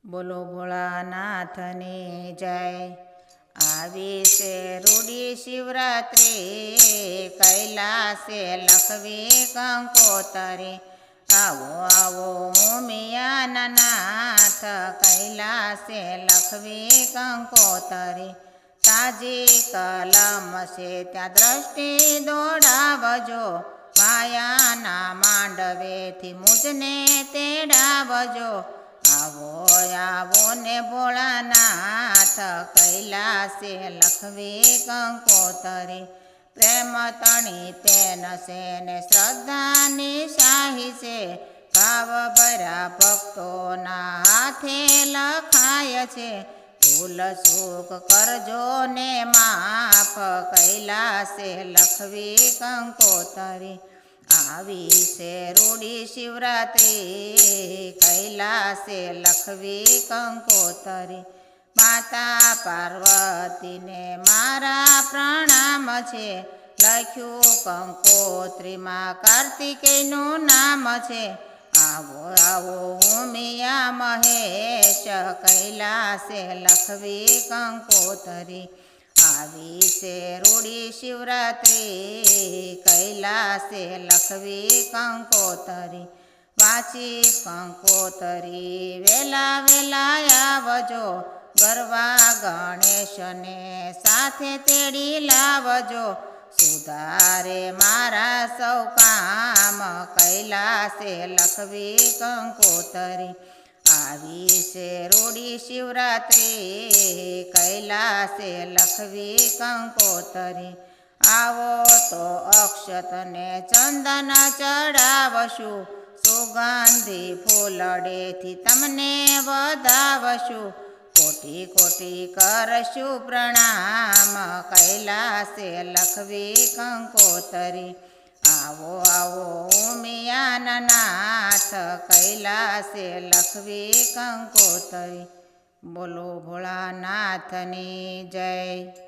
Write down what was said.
બોલો ભોળાનાથની જય। આવી છે રૂડી શિવરાત્રી, કૈલાસે લખવી કંકોતરી। આવો આવો ઉમિયાના નાથ, કૈલાસે લખવી કંકોતરી। તાજી કલમ છે ત્યાં દ્રષ્ટિ દોડાવજો, માયાના માંડવેથી મુજને તેડાવજો। આવો આવો ને ભોળાનાથ, કૈલાસે લખવી કંકોતરી। પ્રેમ તણી તેન છે ને શ્રદ્ધાની શાહી છે, ભાવ ભર્યા ભક્તોના હાથે લખાય છે। ભૂલ સુખ કરજો ને માફ, કૈલાસે લખવી કંકોતરી। આવી છે રૂડી શિવરાત્રી, કૈલાસે લખવી કંકોતરી। માતા પાર્વતીને મારા પ્રણામ છે, લખ્યું કંકોત્રીમાં કાર્તિકેયનું નામ છે। આવો આવો ઉમિયા મહેશ, કૈલાસે લખવી કંકોતરી। આવી છે રૂડી શિવરાત્રી, કૈલાસે લખવી કંકોતરી। વાંચી કંકોતરી વેલા વેલા આવજો, ગરવા ગણેશને સાથે તેડી લાવજો। સુધારે મારા સૌ કામ, કૈલાસે લખવી કંકોતરી। આવી છે રૂડી શિવરાત્રી, કૈલાસે લખવી કંકોતરી। આવો તો અક્ષતને ચંદન ચડાવશું, સુગંધી ફૂલડેથી તમને વધાવશું। કોટી કોટી કરશું પ્રણામ, કૈલાસે લખવી કંકોતરી। આવો આવો ઉમિયાના નાથ, કૈલાસે લખવી કંકોતરી। બોલો ભોળાનાથની જય।